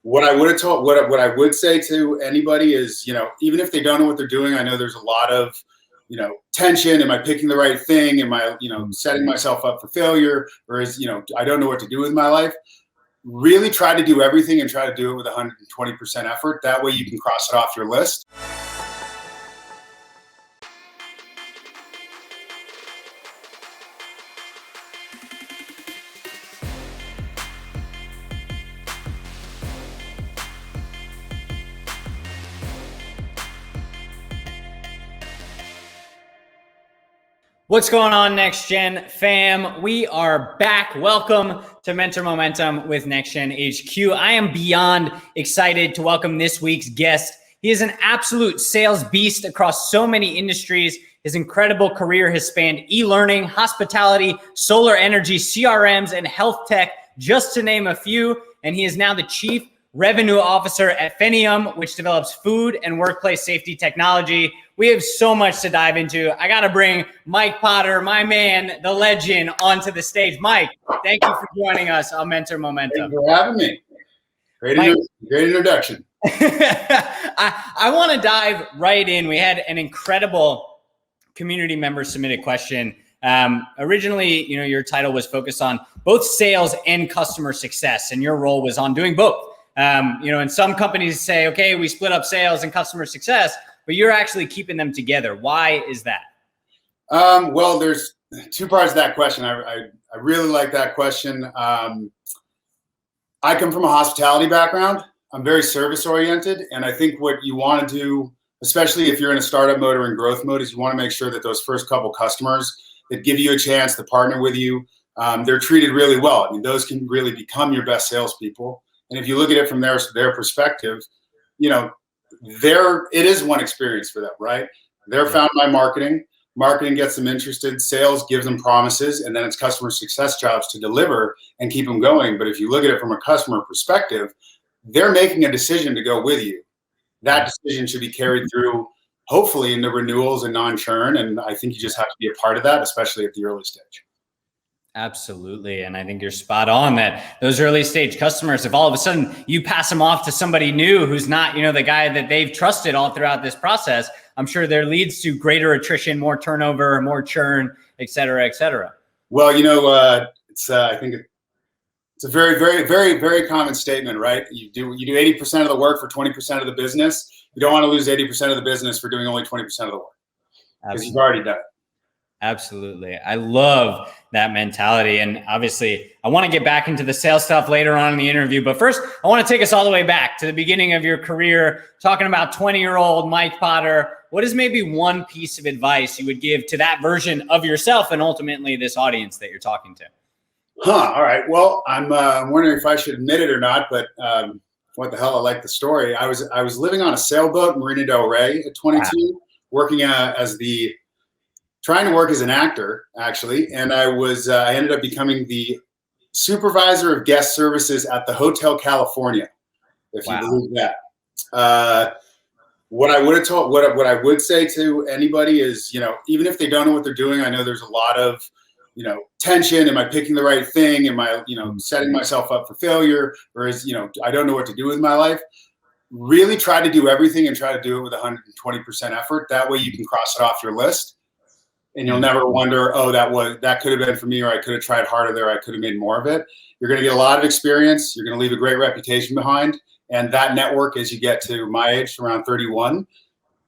What I would have told, what I would say to anybody is, even if they don't know what they're doing, I know there's a lot of, tension. Am I picking the right thing? Am I, setting myself up for failure? Or I don't know what to do with my life. Really try to do everything and try to do it with 120% effort. That way you can cross it off your list. What's going on, Next Gen fam? We are back. Welcome to Mentor Momentum with Next Gen HQ. I am beyond excited to welcome this week's guest. He is an absolute sales beast across so many industries. His incredible career has spanned e-learning, hospitality, solar energy, CRMs, and health tech, just to name a few. And he is now the Chief Revenue Officer at Feneum, which develops food and workplace safety technology. We have so much to dive into. I got to bring Mike Potter, my man, the legend, onto the stage. Mike, thank you for joining us on Mentor Momentum. Thank you for having me. Great introduction. I want to dive right in. We had an incredible community member submit a question. Originally, your title was focused on both sales and customer success, and your role was on doing both. And some companies say, okay, we split up sales and customer success, but you're actually keeping them together. Why is that? Well, there's two parts to that question. I really like that question. I come from a hospitality background. I'm very service oriented. And I think what you want to do, especially if you're in a startup mode or in growth mode, is you want to make sure that those first couple customers that give you a chance to partner with you, they're treated really well. I mean, those can really become your best salespeople. And if you look at it from their perspective, it is one experience for them, right? They're found by marketing. Marketing gets them interested. Sales gives them promises, and then it's customer success jobs to deliver and keep them going. But if you look at it from a customer perspective, they're making a decision to go with you. That decision should be carried through, hopefully, into renewals and non-churn. And I think you just have to be a part of that, especially at the early stage. Absolutely. And I think you're spot on that those early stage customers, if all of a sudden you pass them off to somebody new who's not, the guy that they've trusted all throughout this process, I'm sure there leads to greater attrition, more turnover, more churn, et cetera, et cetera. Well, I think it's a very, very, very, very common statement, right? You do 80% of the work for 20% of the business. You don't want to lose 80% of the business for doing only 20% of the work because you've already done it. Absolutely. I love that mentality. And obviously, I want to get back into the sales stuff later on in the interview. But first, I want to take us all the way back to the beginning of your career, talking about 20-year-old Mike Potter. What is maybe one piece of advice you would give to that version of yourself and ultimately this audience that you're talking to? All right. Well, I'm wondering if I should admit it or not, but what the hell? I like the story. I was living on a sailboat in Marina Del Rey at 22, working trying to work as an actor, actually. And I ended up becoming the supervisor of guest services at the Hotel California, if you believe that. What I would have told, what I would say to anybody is, even if they don't know what they're doing, I know there's a lot of, tension. Am I picking the right thing? Am I, setting myself up for failure? Or I don't know what to do with my life. Really try to do everything and try to do it with 120% effort. That way you can cross it off your list. And you'll never wonder, that could have been for me, or I could have tried harder there. I could have made more of it. You're going to get a lot of experience. You're going to leave a great reputation behind. And that network, as you get to my age, around 31,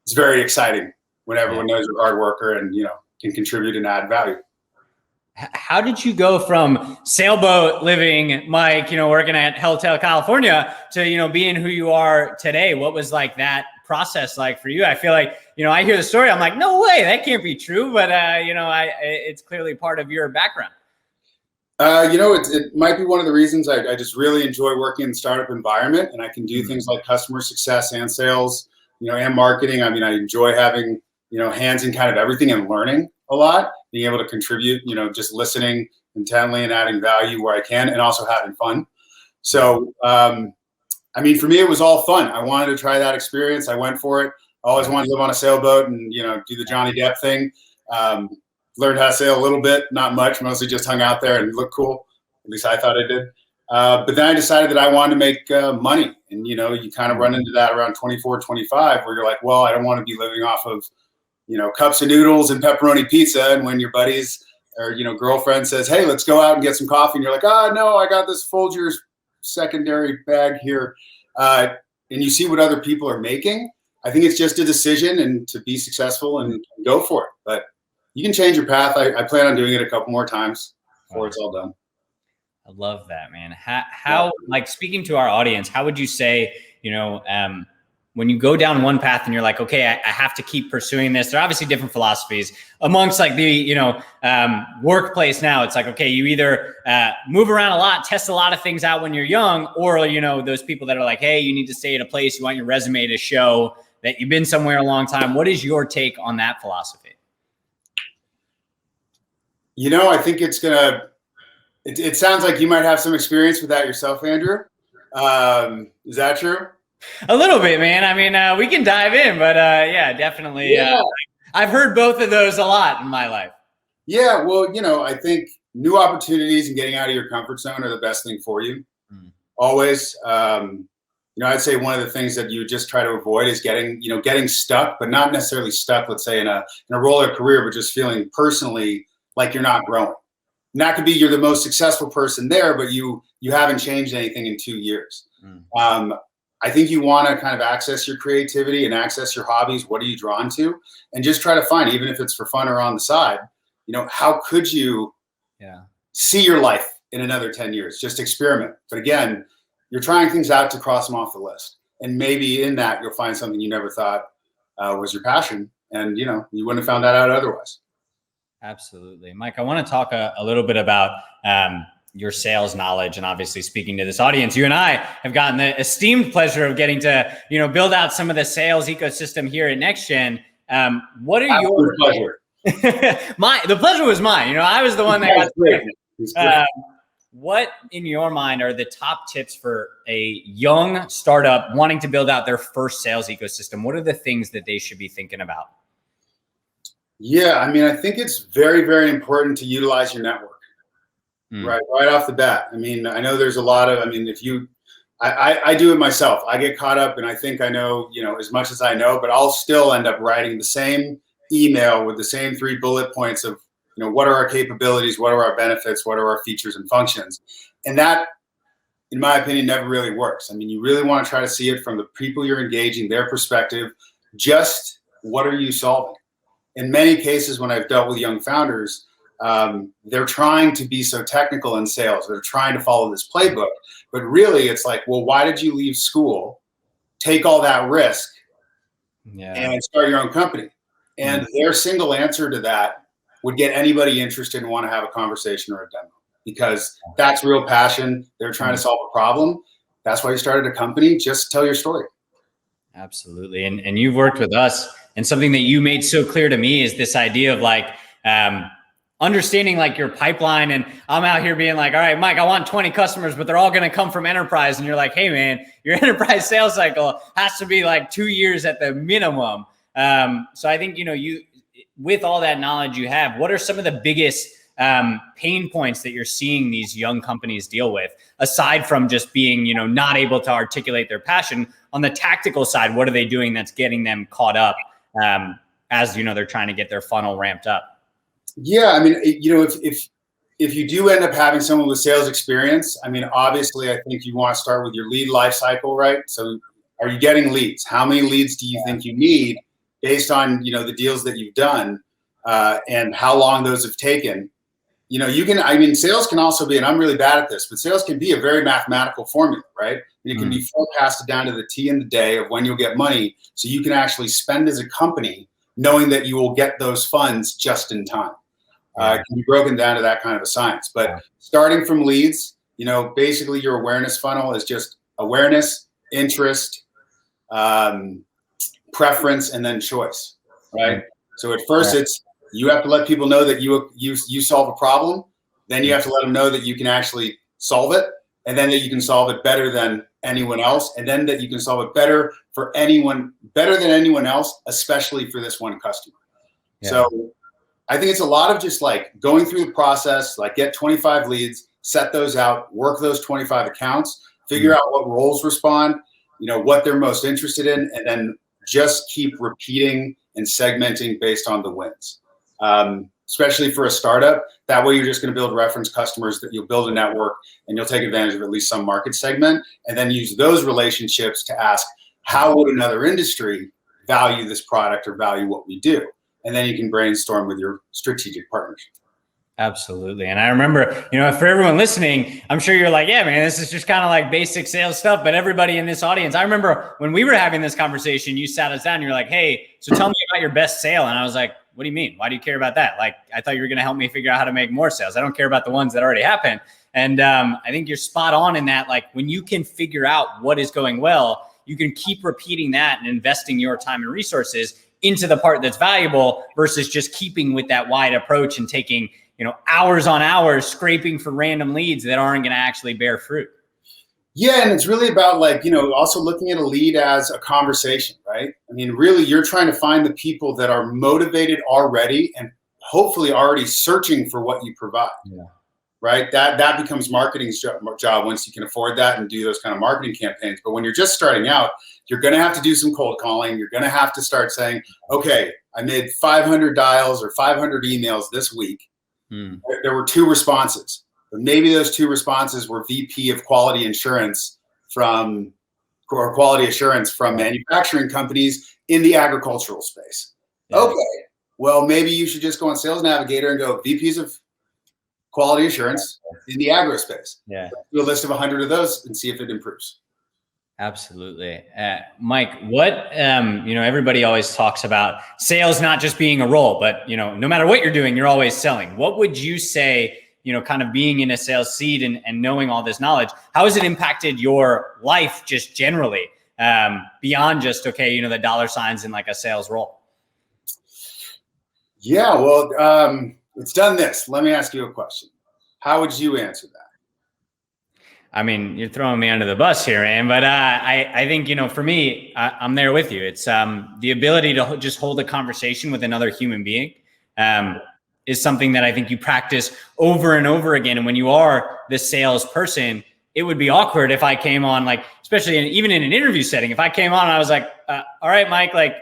is very exciting when everyone knows you're a hard worker and, can contribute and add value. How did you go from sailboat living, Mike, working at Hotel California to, being who you are today? What was like that process like for you? I feel like, I hear the story. I'm like, no way, that can't be true. But, it's clearly part of your background. It might be one of the reasons I just really enjoy working in the startup environment, and I can do things like customer success and sales, and marketing. I mean, I enjoy having, hands in kind of everything and learning a lot, being able to contribute, just listening intently and adding value where I can, and also having fun. So, for me, it was all fun. I wanted to try that experience. I went for it. I always wanted to live on a sailboat and, do the Johnny Depp thing. Learned how to sail a little bit, not much, mostly just hung out there and looked cool. At least I thought I did. But then I decided that I wanted to make money. And, you know, you kind of run into that around 24, 25, where you're like, well, I don't want to be living off of, you know, cups of noodles and pepperoni pizza. And when your buddies or, you know, girlfriend says, hey, let's go out and get some coffee. And you're like, oh, no, I got this Folgers secondary bag here. And you see what other people are making. I think it's just a decision and to be successful and go for it. But you can change your path. I plan on doing it a couple more times before it's all done. I love that, man. How like speaking to our audience, how would you say, you know, when you go down one path and you're like, okay, I have to keep pursuing this. There are obviously different philosophies amongst like the, you know, workplace now. It's like, okay, you either move around a lot, test a lot of things out when you're young, or, you know, those people that are like, hey, you need to stay at a place. You want your resume to show that you've been somewhere a long time. What is your take on that philosophy? You know, I think it's going to, it sounds like you might have some experience with that yourself, Andrew. Is that true? A little bit, man. I mean, we can dive in, but yeah, definitely. Yeah. I've heard both of those a lot in my life. Yeah, well, you know, I think new opportunities and getting out of your comfort zone are the best thing for you. Always. You know, I'd say one of the things that you just try to avoid is getting stuck, but not necessarily stuck, let's say in a role or career, but just feeling personally like you're not growing. And that could be you're the most successful person there, but you haven't changed anything in 2 years. I think you want to kind of access your creativity and access your hobbies. What are you drawn to? And just try to find, even if it's for fun or on the side, you know, how could you see your life in another 10 years? Just experiment. But again, you're trying things out to cross them off the list. And maybe in that, you'll find something you never thought was your passion. And, you know, you wouldn't have found that out otherwise. Absolutely. Mike, I want to talk a little bit about your sales knowledge, and obviously speaking to this audience. You and I have gotten the esteemed pleasure of getting to, you know, build out some of the sales ecosystem here at NextGen. What are your pleasure? The pleasure was mine. You know, I was the one that got what in your mind are the top tips for a young startup wanting to build out their first sales ecosystem? What are the things that they should be thinking about? Yeah, I mean, I think it's very, very important to utilize your network. Right off the bat. I mean, I know there's a lot of, I mean, I do it myself. I get caught up and I think I know, you know, as much as I know, but I'll still end up writing the same email with the same 3 bullet points of, you know, what are our capabilities? What are our benefits? What are our features and functions? And that, in my opinion, never really works. I mean, you really want to try to see it from the people you're engaging, their perspective. Just what are you solving? In many cases, when I've dealt with young founders, they're trying to be so technical in sales. They're trying to follow this playbook, but really it's like, well, why did you leave school, take all that risk and start your own company? And their single answer to that would get anybody interested and want to have a conversation or a demo, because that's real passion. They're trying to solve a problem. That's why you started a company. Just tell your story. Absolutely. And you've worked with us, and something that you made so clear to me is this idea of like, understanding like your pipeline. And I'm out here being like, all right, Mike, I want 20 customers, but they're all going to come from enterprise. And you're like, hey man, your enterprise sales cycle has to be like 2 years at the minimum. So I think, you know, with all that knowledge you have, what are some of the biggest pain points that you're seeing these young companies deal with, aside from just being, you know, not able to articulate their passion? On the tactical side, what are they doing that's getting them caught up as, you know, they're trying to get their funnel ramped up? Yeah, I mean, you know, if you do end up having someone with sales experience, I mean, obviously, I think you want to start with your lead life cycle, right? So, are you getting leads? How many leads do you think you need based on, you know, the deals that you've done and how long those have taken? You know, you can, I mean, sales can also be, and I'm really bad at this, but sales can be a very mathematical formula, right? And it can be forecasted down to the T in the day of when you'll get money, so you can actually spend as a company knowing that you will get those funds just in time. It can be broken down to that kind of a science. But starting from leads, you know, basically your awareness funnel is just awareness, interest, preference, and then choice, right? So at first it's, you have to let people know that you solve a problem. Then you have to let them know that you can actually solve it, and then that you can solve it better than anyone else, and then that you can solve it better than anyone else, especially for this one customer. So I think it's a lot of just like going through the process, like get 25 leads, set those out, work those 25 accounts, figure out what roles respond, what they're most interested in, and then just keep repeating and segmenting based on the wins. Especially for a startup, that way you're just going to build reference customers, that you'll build a network, and you'll take advantage of at least some market segment, and then use those relationships to ask, how would another industry value this product or value what we do? And then you can brainstorm with your strategic partners. Absolutely. And I remember, for everyone listening, I'm sure you're like, yeah, man, this is just kind of like basic sales stuff. But everybody in this audience, I remember when we were having this conversation, you sat us down, you're like, hey, so tell me about your best sale. And I was like, what do you mean? Why do you care about that? Like, I thought you were going to help me figure out how to make more sales. I don't care about the ones that already happened. And I think you're spot on in that. Like, when you can figure out what is going well, you can keep repeating that and investing your time and resources into the part that's valuable versus just keeping with that wide approach and taking hours on hours scraping for random leads that aren't going to actually bear fruit. Yeah. And it's really about also looking at a lead as a conversation, right? I mean, really, you're trying to find the people that are motivated already and hopefully already searching for what you provide. Yeah. Right. That becomes marketing's job once you can afford that and do those kind of marketing campaigns. But when you're just starting out, you're going to have to do some cold calling. You're going to have to start saying, okay, I made 500 dials or 500 emails this week. There were 2 responses, but maybe those 2 responses were VP of quality assurance from manufacturing companies in the agricultural space. Yeah. Okay, well, maybe you should just go on Sales Navigator and go VPs of quality assurance in the agro space. Yeah, do a list of 100 of those and see if it improves. Absolutely. Mike, what, everybody always talks about sales not just being a role, but, no matter what you're doing, you're always selling. What would you say, kind of being in a sales seat and knowing all this knowledge, how has it impacted your life just generally, beyond just, the dollar signs in like a sales role? Yeah, well, it's done this. Let me ask you a question. How would you answer that? I mean, you're throwing me under the bus here, man. But I think, for me, I'm there with you. It's the ability to just hold a conversation with another human being is something that I think you practice over and over again. And when you are the salesperson, it would be awkward if I came on, like, especially even in an interview setting, if I came on and I was like, all right, Mike, like,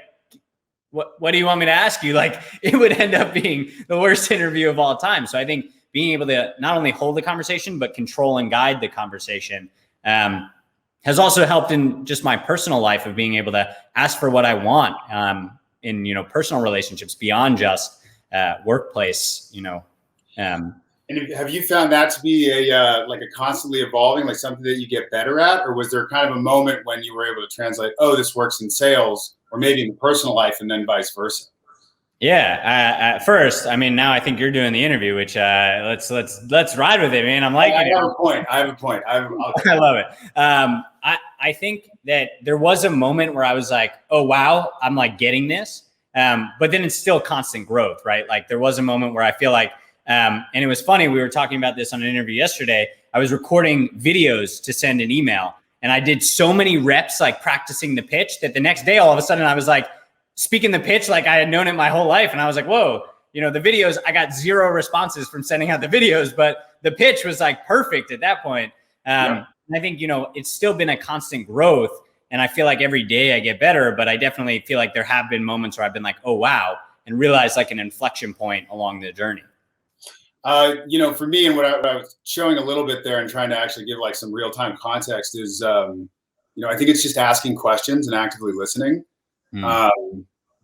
what do you want me to ask you? Like, it would end up being the worst interview of all time. So I think being able to not only hold the conversation, but control and guide the conversation has also helped in just my personal life of being able to ask for what I want in, personal relationships beyond just workplace, And have you found that to be a constantly evolving, like something that you get better at? Or was there kind of a moment when you were able to translate, oh, this works in sales or maybe in personal life, and then vice versa? Yeah. At first, I mean, now I think you're doing the interview, which let's ride with it, man. I'm like, I have a point. I love it. I think that there was a moment where I was like, oh, wow, I'm like getting this. But then it's still constant growth, right? Like there was a moment where I feel like, and it was funny. We were talking about this on an interview yesterday. I was recording videos to send an email, and I did so many reps, like practicing the pitch, that the next day, all of a sudden I was like, speaking the pitch like I had known it my whole life. And I was like, whoa, the videos, I got 0 responses from sending out the videos, but the pitch was like perfect at that point. And I think, it's still been a constant growth. And I feel like every day I get better, but I definitely feel like there have been moments where I've been like, oh, wow, and realized like an inflection point along the journey. For me, and what I was showing a little bit there and trying to actually give like some real-time context is, I think it's just asking questions and actively listening.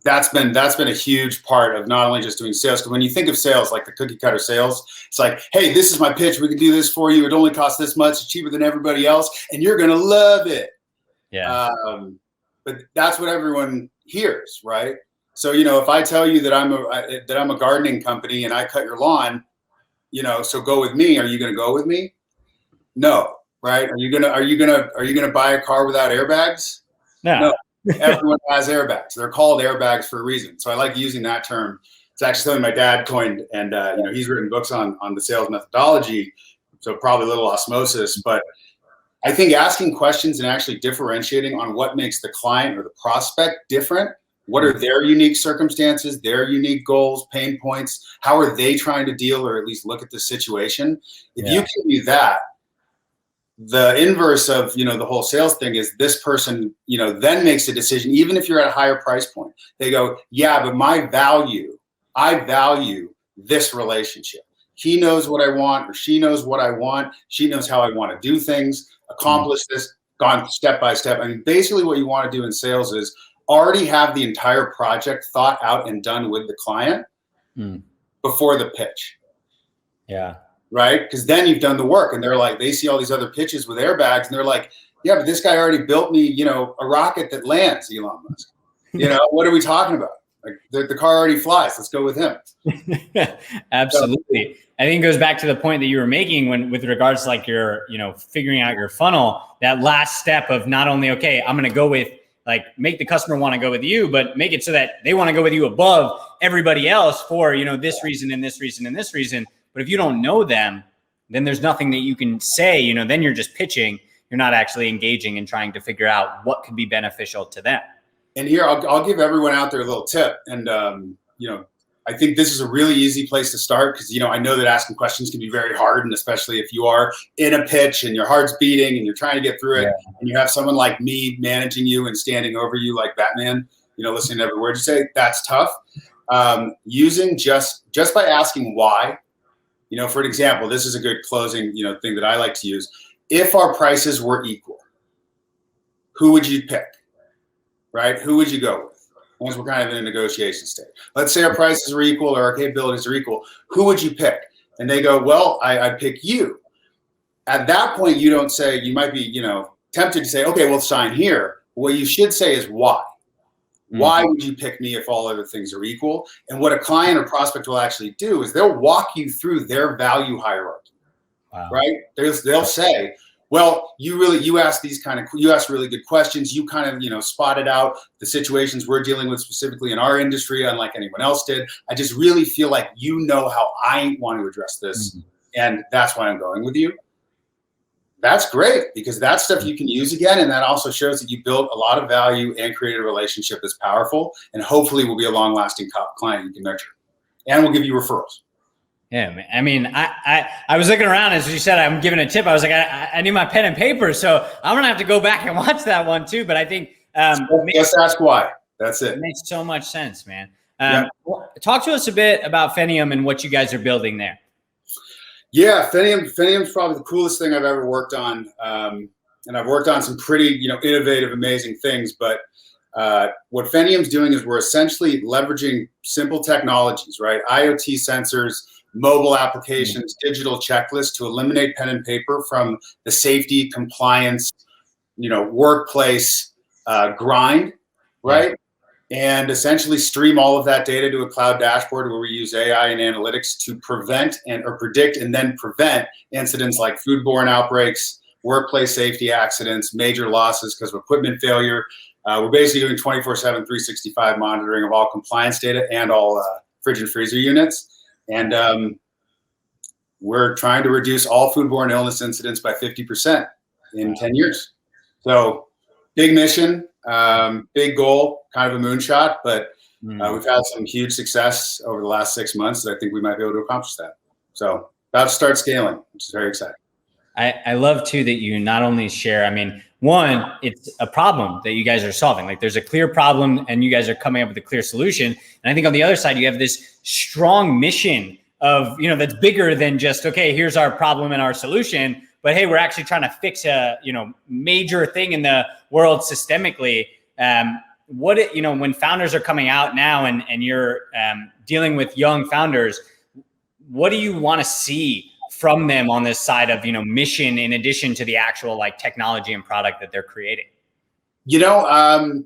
That's been a huge part of not only just doing sales, because when you think of sales, like the cookie cutter sales, it's like, hey, this is my pitch. We can do this for you. It only costs this much. It's cheaper than everybody else, and you're going to love it. Yeah. But that's what everyone hears, right? So, if I tell you that I'm a gardening company and I cut your lawn, so go with me. Are you going to go with me? No. Right. Are you going to buy a car without airbags? No. Everyone has airbags. They're called airbags for a reason. So I like using that term. It's actually something my dad coined, and he's written books on the sales methodology, so probably a little osmosis. But I think asking questions and actually differentiating on what makes the client or the prospect different What are their unique circumstances, their unique goals, pain points? How are they trying to deal or at least look at the situation? If you can do that, the inverse of, the whole sales thing is this person, then makes a decision, even if you're at a higher price point. They go, yeah, but I value this relationship. He knows what I want, or she knows what I want. She knows how I want to do things, accomplish this, gone step by step. I mean, basically what you want to do in sales is already have the entire project thought out and done with the client before the pitch. Yeah. Right? Because then you've done the work, and they're like, they see all these other pitches with airbags, and they're like, yeah, but this guy already built me, a rocket that lands, Elon Musk. What are we talking about? Like the car already flies. Let's go with him. Absolutely. I think it goes back to the point that you were making with regards to like your, figuring out your funnel, that last step of not only, okay, I'm going to go with make the customer want to go with you, but make it so that they want to go with you above everybody else for, this reason and this reason and this reason. But if you don't know them, then there's nothing that you can say, then you're just pitching. You're not actually engaging and trying to figure out what could be beneficial to them. And here, I'll give everyone out there a little tip. And, I think this is a really easy place to start because, I know that asking questions can be very hard. And especially if you are in a pitch and your heart's beating and you're trying to get through it and you have someone like me managing you and standing over you like Batman, listening to every word you say, that's tough. Using just by asking why, for an example, this is a good closing, thing that I like to use. If our prices were equal, who would you pick? Right? Who would you go with? Once we're kind of in a negotiation state. Let's say our prices are equal or our capabilities are equal. Who would you pick? And they go, well, I'd pick you. At that point, you don't say, you might be, tempted to say, okay, we'll sign here. What you should say is why. Why would you pick me if all other things are equal? And what a client or prospect will actually do is they'll walk you through their value hierarchy, right? They'll say, well, you asked really good questions. You kind of, spotted out the situations we're dealing with specifically in our industry, unlike anyone else did. I just really feel like you know how I want to address this. And that's why I'm going with you. That's great because that's stuff you can use again. And that also shows that you built a lot of value and created a relationship that's powerful and hopefully will be a long-lasting client you can nurture. And we'll give you referrals. Yeah, I mean, I was looking around as you said, I'm giving a tip. I was like, I need my pen and paper. So I'm going to have to go back and watch that one too. But I think just ask why. That's it. It makes so much sense, man. Talk to us a bit about Feneum and what you guys are building there. Yeah, Feneum's probably the coolest thing I've ever worked on. And I've worked on some pretty, innovative, amazing things. But what Feneum's doing is we're essentially leveraging simple technologies, right? IoT sensors, mobile applications, digital checklists to eliminate pen and paper from the safety, compliance, workplace grind, right? And essentially stream all of that data to a cloud dashboard where we use AI and analytics to predict and then prevent incidents like foodborne outbreaks, workplace safety accidents, major losses because of equipment failure. We're basically doing 24/7, 365 monitoring of all compliance data and all fridge and freezer units. And we're trying to reduce all foodborne illness incidents by 50% in 10 years. So big mission, big goal, kind of a moonshot, but we've had some huge success over the last 6 months that I think we might be able to accomplish that. So about to start scaling, which is very exciting. I love too that you not only share, one, it's a problem that you guys are solving. Like there's a clear problem and you guys are coming up with a clear solution. And I think on the other side, you have this strong mission of, that's bigger than just, okay, here's our problem and our solution, but hey, we're actually trying to fix a, major thing in the world systemically. When founders are coming out now and you're dealing with young founders, what do you want to see from them on this side of, mission in addition to the actual technology and product that they're creating? I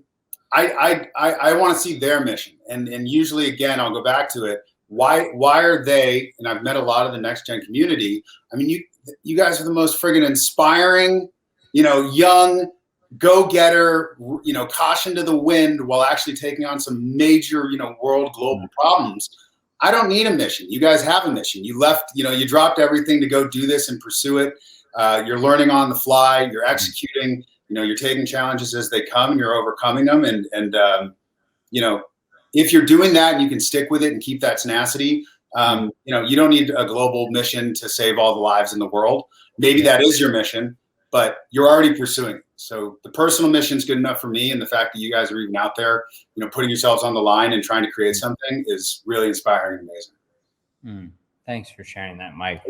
want to see their mission. And usually, again, I'll go back to it. Why are they, and I've met a lot of the next gen community. You guys are the most friggin' inspiring, young go-getter, caution to the wind while actually taking on some major, world global problems. I don't need a mission. You guys have a mission. You left, you dropped everything to go do this and pursue it. You're learning on the fly. You're executing. You're taking challenges as they come and you're overcoming them. And if you're doing that and you can stick with it and keep that tenacity, you don't need a global mission to save all the lives in the world. Maybe that is your mission, but you're already pursuing it. So the personal mission is good enough for me. And the fact that you guys are even out there, putting yourselves on the line and trying to create something is really inspiring and amazing. Thanks for sharing that, Mike.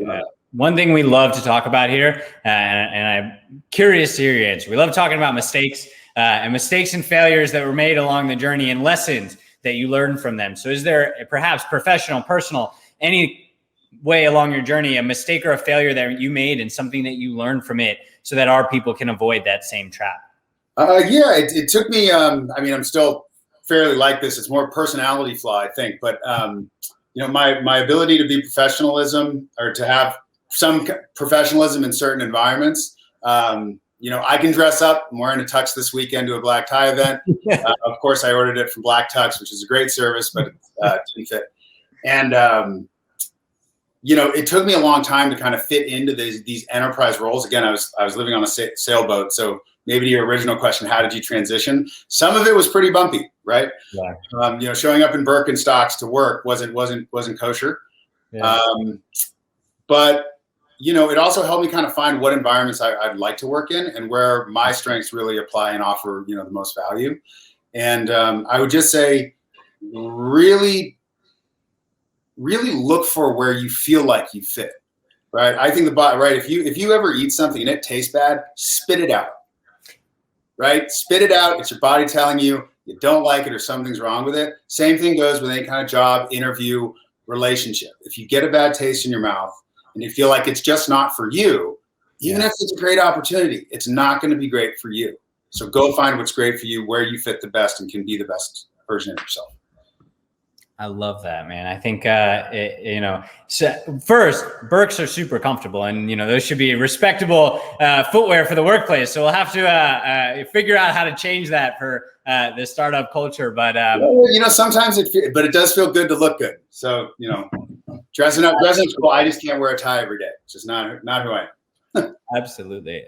One thing we love to talk about here, and I'm curious to hear your answer. We love talking about mistakes and failures that were made along the journey and lessons that you learned from them. So is there perhaps professional, personal, any way along your journey, a mistake or a failure that you made and something that you learned from it so that our people can avoid that same trap? It took me, I'm still fairly like this. It's more personality flaw, I think. But, my ability to be professionalism or to have some professionalism in certain environments. I can dress up. I'm wearing a tux this weekend to a black tie event. Of course, I ordered it from Black Tux, which is a great service, but it didn't fit. And, it took me a long time to kind of fit into these enterprise roles. Again, I was living on a sailboat. So maybe to your original question, how did you transition? Some of it was pretty bumpy, right? Yeah. Showing up in Birkenstocks to work wasn't kosher. Yeah. But it also helped me kind of find what environments I'd like to work in and where my strengths really apply and offer, the most value. And I would just say, really look for where you feel like you fit, right? I think if you ever eat something and it tastes bad, spit it out, right? Spit it out. It's your body telling you don't like it or something's wrong with it. Same thing goes with any kind of job, interview, relationship. If you get a bad taste in your mouth and you feel like it's just not for you, even if it's a great opportunity, it's not going to be great for you. So go find what's great for you, where you fit the best and can be the best version of yourself. I love that, man. I think, so first, Birks are super comfortable and, those should be respectable footwear for the workplace. So we'll have to figure out how to change that for the startup culture. But, sometimes it does feel good to look good. So, dressing up's cool. I just can't wear a tie every day. It's just not who I am. Absolutely.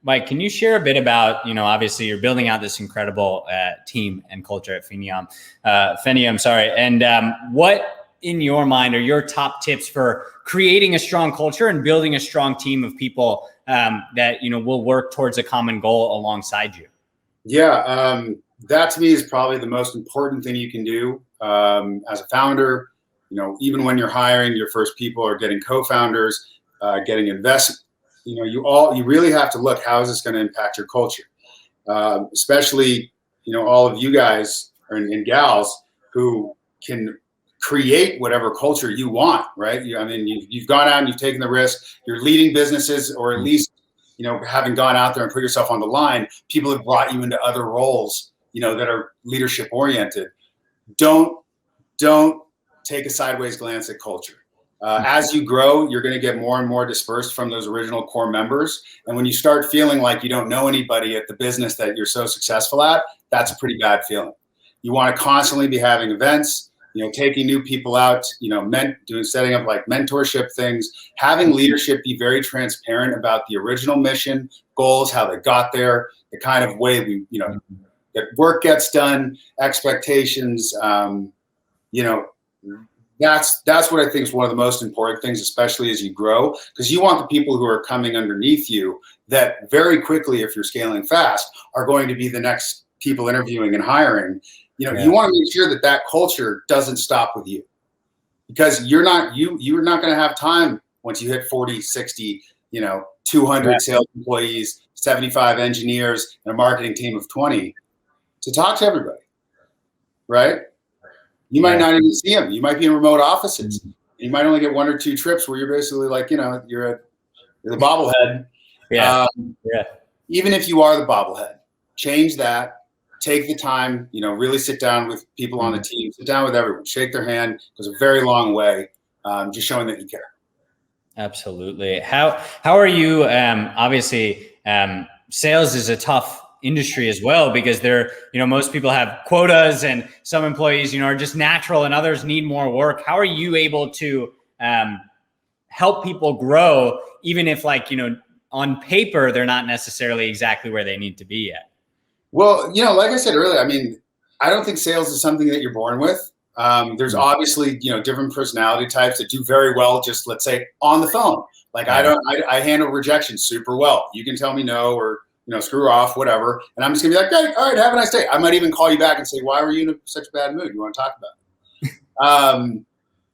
Mike, can you share a bit about, obviously you're building out this incredible team and culture at Feneum, and what in your mind are your top tips for creating a strong culture and building a strong team of people that, will work towards a common goal alongside you? Yeah, that to me is probably the most important thing you can do as a founder. Even when you're hiring your first people or getting co-founders, getting investment. You really have to look, how is this going to impact your culture? Especially, all of you guys and gals who can create whatever culture you want, right? You've gone out and you've taken the risk. You're leading businesses, or at least, having gone out there and put yourself on the line, people have brought you into other roles, that are leadership oriented. Don't take a sideways glance at culture. As you grow, you're going to get more and more dispersed from those original core members. And when you start feeling like you don't know anybody at the business that you're so successful at, that's a pretty bad feeling. You want to constantly be having events, taking new people out, setting up like mentorship things, having leadership be very transparent about the original mission, goals, how they got there, the kind of way that work gets done, expectations, That's what I think is one of the most important things, especially as you grow, because you want the people who are coming underneath you that very quickly, if you're scaling fast, are going to be the next people interviewing and hiring. You want to make sure that culture doesn't stop with you, because you're not going to have time once you hit 40, 60, 200 sales employees, 75 engineers, and a marketing team of 20 to talk to everybody, right? You might not even see them. You might be in remote offices. You might only get one or two trips where you're basically like, you're the bobblehead. Even if you are the bobblehead, change that. Take the time, really sit down with people on the team, sit down with everyone, shake their hand. It goes a very long way, just showing that you care. Absolutely. How are you? Obviously, sales is a tough industry as well, because most people have quotas and some employees, are just natural and others need more work. How are you able to help people grow, even if on paper, they're not necessarily exactly where they need to be yet? Well, like I said earlier, I don't think sales is something that you're born with. There's obviously, different personality types that do very well, just let's say on the phone. Like I handle rejection super well. You can tell me no or, screw off, whatever. And I'm just gonna be like, great, all right, have a nice day. I might even call you back and say, why were you in such a bad mood? You want to talk about it?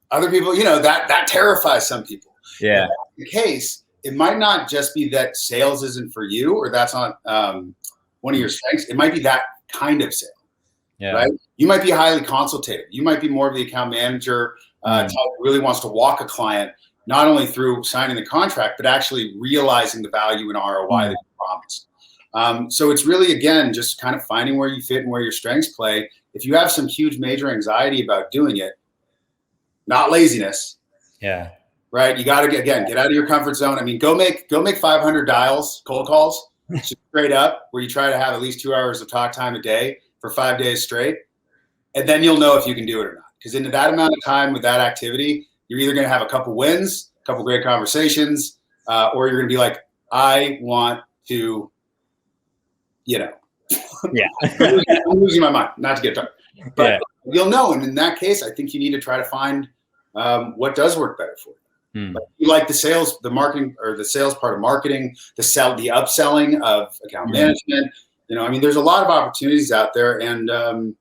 Other people, that terrifies some people. Yeah. If that's the case, it might not just be that sales isn't for you or that's not one of your strengths. It might be that kind of sale. Yeah. Right? You might be highly consultative. You might be more of the account manager type who really wants to walk a client, not only through signing the contract, but actually realizing the value and ROI that you promised. So it's really, again, just kind of finding where you fit and where your strengths play. If you have some huge major anxiety about doing it, not laziness. Yeah. Right. You got to get out of your comfort zone. I mean, go make 500 dials, cold calls, straight up, where you try to have at least 2 hours of talk time a day for 5 days straight. And then you'll know if you can do it or not. Because in that amount of time with that activity, you're either going to have a couple wins, a couple great conversations, or you're going to be like, I want to, Yeah. I'm losing my mind, not to get dark. But you'll know. And in that case, I think you need to try to find what does work better for you. Like you like the sales, the marketing, or the sales part of marketing, the upselling of account management. There's a lot of opportunities out there, and a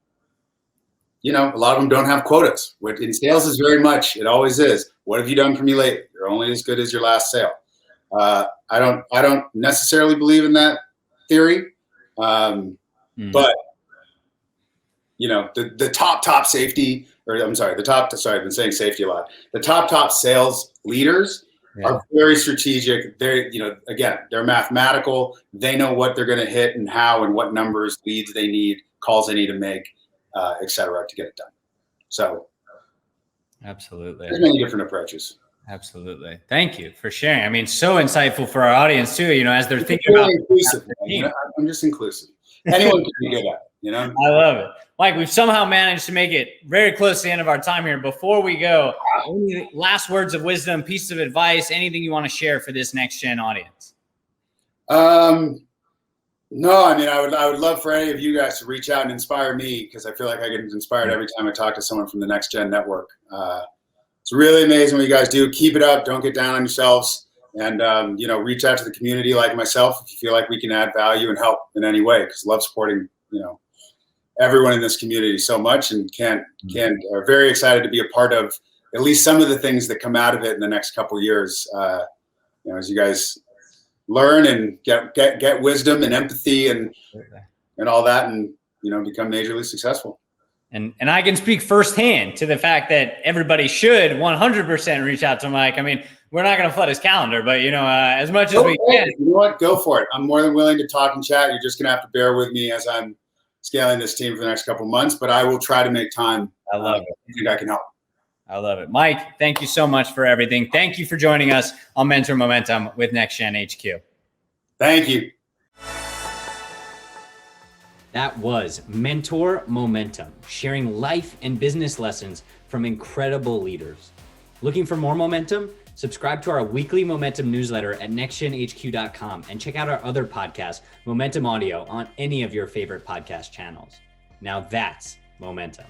lot of them don't have quotas. What in sales is very much, it always is, what have you done for me lately? You're only as good as your last sale. I don't necessarily believe in that theory, but the top safety. I've been saying safety a lot. The top sales leaders are very strategic. They're mathematical. They know what they're going to hit and how and what numbers, leads they need, calls they need to make, et cetera, to get it done. So absolutely. There's many different approaches. Absolutely. Thank you for sharing. I mean, so insightful for our audience too, as they're thinking about inclusive. I'm just inclusive. Anyone can be good at it, I love it. Mike, we've somehow managed to make it very close to the end of our time here. Before we go, any last words of wisdom, pieces of advice, anything you want to share for this next gen audience? No, I would love for any of you guys to reach out and inspire me, because I feel like I get inspired every time I talk to someone from the Next Gen Network. It's really amazing what you guys do. Keep it up. Don't get down on yourselves. And, reach out to the community like myself if you feel like we can add value and help in any way, because I love supporting, everyone in this community so much, and are very excited to be a part of at least some of the things that come out of it in the next couple of years. As you guys learn and get wisdom and empathy and all that, and become majorly successful. And I can speak firsthand to the fact that everybody should 100% reach out to Mike. I mean, we're not going to flood his calendar, but as much as we can. You know what? Go for it. I'm more than willing to talk and chat. You're just going to have to bear with me as I'm scaling this team for the next couple of months, but I will try to make time. I love it. I think I can help. I love it. Mike, thank you so much for everything. Thank you for joining us on Mentor Momentum with Next Gen HQ. Thank you. That was Mentor Momentum, sharing life and business lessons from incredible leaders. Looking for more momentum? Subscribe to our weekly Momentum newsletter at nextgenhq.com and check out our other podcast, Momentum Audio, on any of your favorite podcast channels. Now that's momentum.